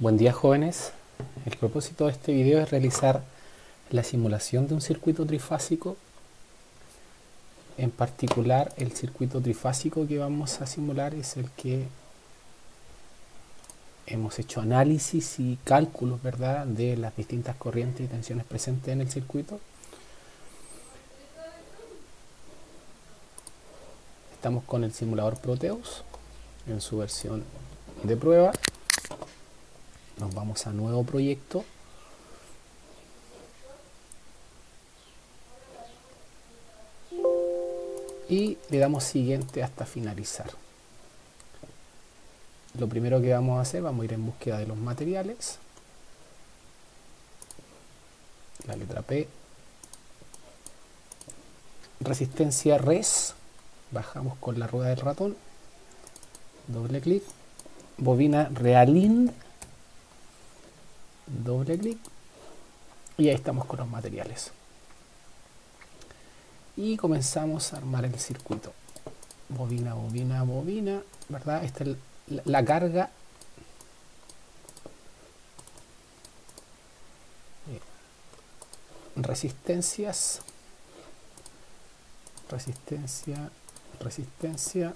Buen día, jóvenes. El propósito de este video es realizar la simulación de un circuito trifásico. En particular, el circuito trifásico que vamos a simular es el que hemos hecho análisis y cálculos, ¿verdad?, de las distintas corrientes y tensiones presentes en el circuito. Estamos con el simulador Proteus en su versión de prueba. Nos vamos a nuevo proyecto. Y le damos siguiente hasta finalizar. Lo primero que vamos a hacer, vamos a ir en búsqueda de los materiales. La letra P. Resistencia res. Bajamos con la rueda del ratón. Doble clic. Bobina Realin. Doble clic. Y ahí estamos con los materiales. Y comenzamos a armar el circuito. Bobina, bobina, bobina, ¿verdad? Esta es la carga. Resistencias. Resistencia, resistencia,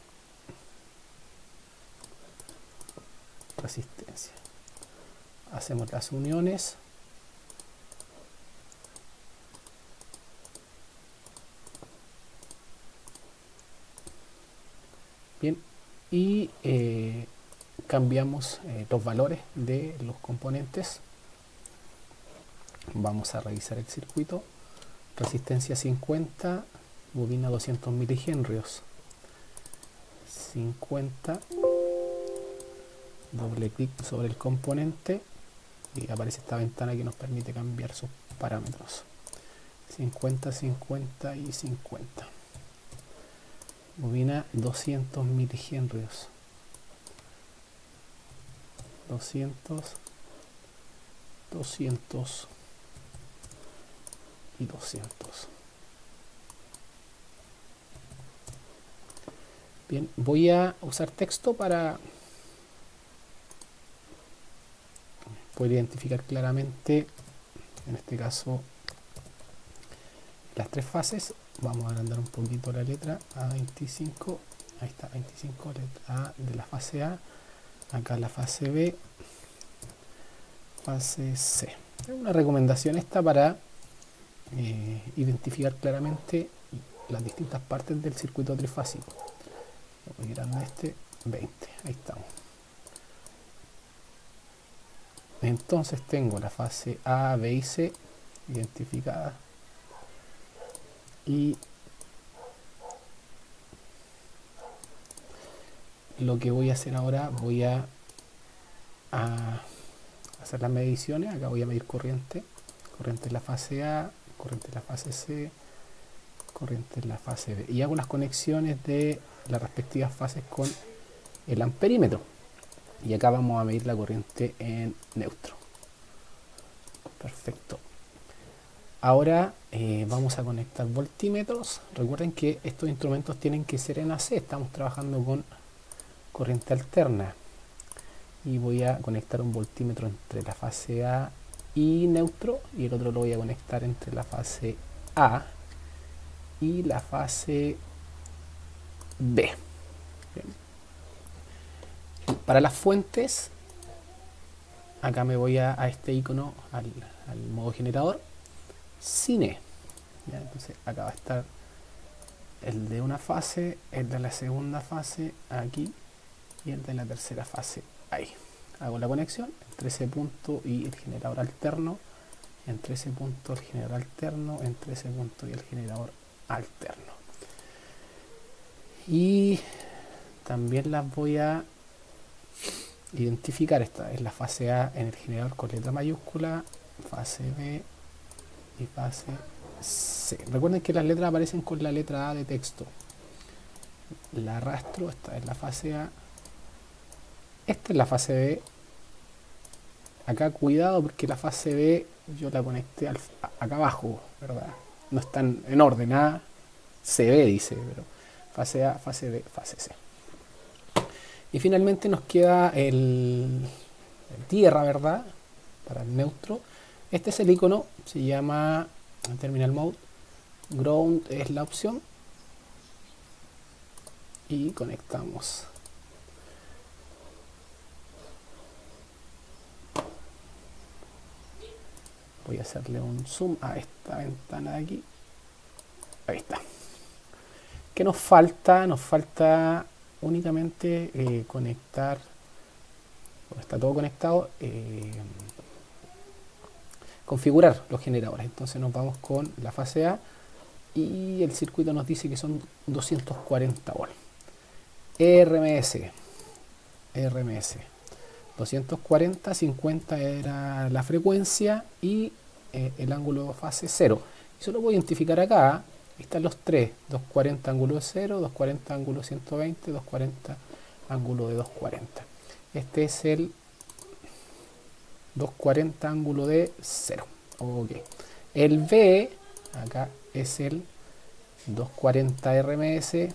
resistencia. Hacemos las uniones. Bien, y cambiamos los valores de los componentes. Vamos a revisar el circuito. Resistencia 50, bobina 200 milihenrios. 50, doble clic sobre el componente y aparece esta ventana que nos permite cambiar sus parámetros. 50, 50 y 50. Bobina 200 milihenrios. 200, 200 y 200. Bien, voy a usar texto para poder identificar claramente, en este caso, las tres fases. Vamos a agrandar un poquito la letra A25. Ahí está, 25, letra A de la fase A. Acá la fase B, fase C. Es una recomendación esta para identificar claramente las distintas partes del circuito trifásico. Voy grande este, 20. Ahí estamos. Entonces tengo la fase A, B y C identificada. Y lo que voy a hacer ahora, voy a hacer las mediciones. Acá voy a medir corriente. Corriente en la fase A, corriente en la fase C, corriente en la fase B. Y hago las conexiones de las respectivas fases con el amperímetro. Y acá vamos a medir la corriente en neutro. Perfecto. Ahora vamos a conectar voltímetros. Recuerden que estos instrumentos tienen que ser en AC. Estamos trabajando con corriente alterna. Y voy a conectar un voltímetro entre la fase A y neutro. Y el otro lo voy a conectar entre la fase A y la fase B. Bien. Para las fuentes, acá me voy a este icono, al modo generador. Cine. ¿Ya? Entonces acá va a estar el de una fase, el de la segunda fase aquí y el de la tercera fase ahí. Hago la conexión entre ese punto y el generador alterno, entre ese punto el generador alterno, entre ese punto y el generador alterno. Y también las voy a identificar. Esta es la fase A en el generador con letra mayúscula, fase B y fase C. Recuerden que las letras aparecen con la letra A de texto. La arrastro, esta es la fase A. Esta es la fase B. Acá cuidado porque la fase B yo la conecté acá abajo, ¿verdad? No están en orden. A, C, B dice, pero fase A, fase B, fase C. Y finalmente nos queda el tierra, ¿verdad? Para el neutro. Este es el icono, se llama Terminal Mode. Ground es la opción. Y conectamos. Voy a hacerle un zoom a esta ventana de aquí. Ahí está. ¿Qué nos falta? Nos falta únicamente conectar. Está todo conectado. Configurar los generadores. Entonces nos vamos con la fase A y el circuito nos dice que son 240 volts. RMS 240, 50 era la frecuencia y el ángulo de fase 0. Eso lo voy a identificar acá. Ahí están los tres: 240 ángulo de 0, 240 ángulo de 120, 240 ángulo de 240. Este es el 240 ángulo de 0. Ok. El B acá es el 240 RMS,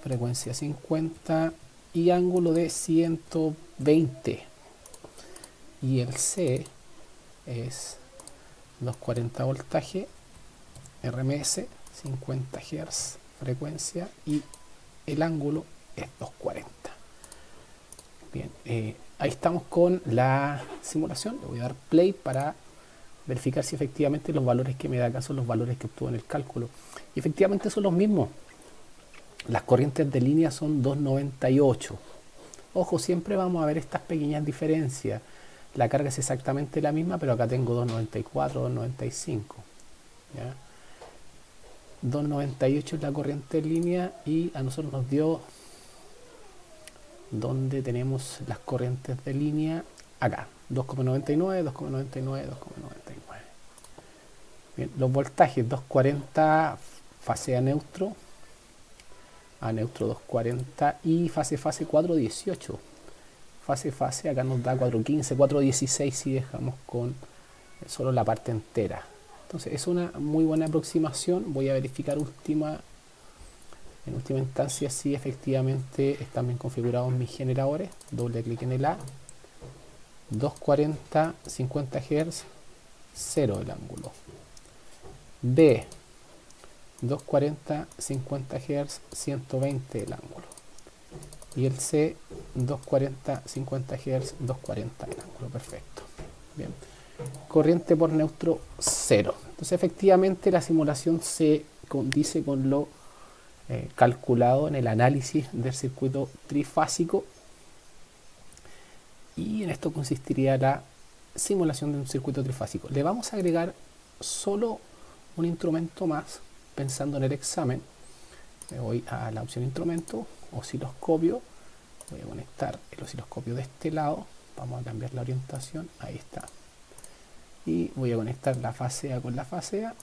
frecuencia 50 y ángulo de 120. Y el C es 240 voltaje, RMS, 50 Hz, frecuencia, y el ángulo es 240. Bien, ahí estamos con la simulación. Le voy a dar play para verificar si efectivamente los valores que me da acá son los valores que obtuvo en el cálculo. Y efectivamente son los mismos. Las corrientes de línea son 298. Ojo, siempre vamos a ver estas pequeñas diferencias. La carga es exactamente la misma, pero acá tengo 294, 295. ¿Ya? 298 es la corriente en línea y a nosotros nos dio donde tenemos las corrientes de línea acá. 2,99, 2,99, 2,99. Bien, los voltajes 240 fase a neutro 240 y fase 418. Fase acá nos da 415, 416 si dejamos con solo la parte entera. Entonces es una muy buena aproximación. Voy a verificar en última instancia si efectivamente están bien configurados mis generadores. Doble clic en el A. 240, 50 Hz, 0 el ángulo. B, 240, 50 Hz, 120 el ángulo. Y el C, 240, 50 Hz, 240 el ángulo. Perfecto. Bien. Corriente por neutro 0. Entonces efectivamente la simulación se condice con lo calculado en el análisis del circuito trifásico. Y en esto consistiría la simulación de un circuito trifásico. Le vamos a agregar solo un instrumento más, pensando en el examen. Me voy a la opción instrumento, osciloscopio. Voy a conectar el osciloscopio de este lado. Vamos a cambiar la orientación. Ahí está. Y voy a conectar la fase A con la fase A.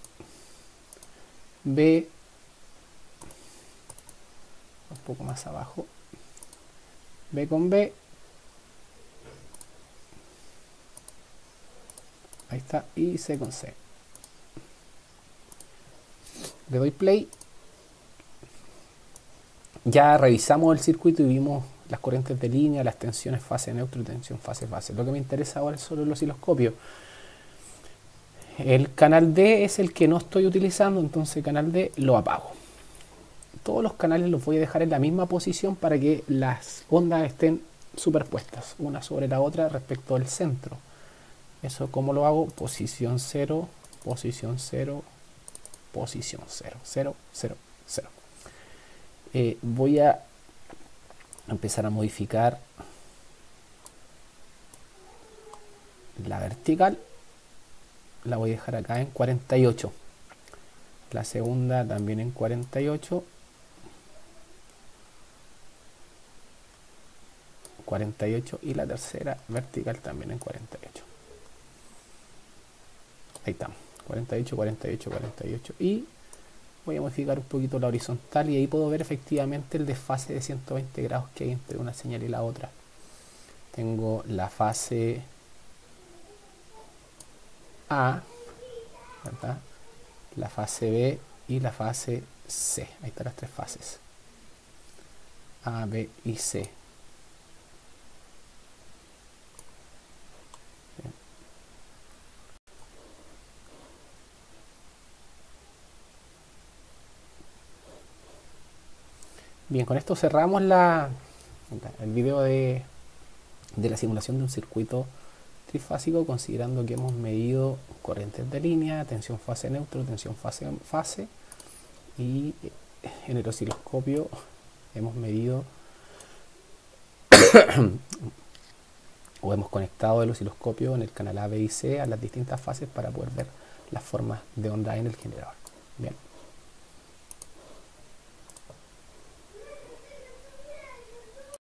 B, un poco más abajo. B con B. Ahí está. Y C con C. Le doy play. Ya revisamos el circuito y vimos las corrientes de línea, las tensiones fase neutro y tensión fase-fase. Lo que me interesa ahora es solo el osciloscopio. El canal D es el que no estoy utilizando, entonces el canal D lo apago. Todos los canales los voy a dejar en la misma posición para que las ondas estén superpuestas, una sobre la otra respecto al centro. Eso, ¿cómo lo hago? Posición 0, posición 0, posición 0, 0, 0, 0. Voy a empezar a modificar la vertical. La voy a dejar acá en 48. La segunda también en 48. 48 y la tercera vertical también en 48. Ahí estamos. 48, 48, 48. Y voy a modificar un poquito la horizontal y ahí puedo ver efectivamente el desfase de 120 grados que hay entre una señal y la otra. Tengo la fase A, ¿verdad? La fase B y la fase C. Ahí están las tres fases. A, B y C. Bien, con esto cerramos el video de la simulación de un circuito trifásico, considerando que hemos medido corrientes de línea, tensión fase neutro, tensión fase, y en el osciloscopio hemos medido o hemos conectado el osciloscopio en el canal A, B y C a las distintas fases para poder ver las formas de onda en el generador. Bien.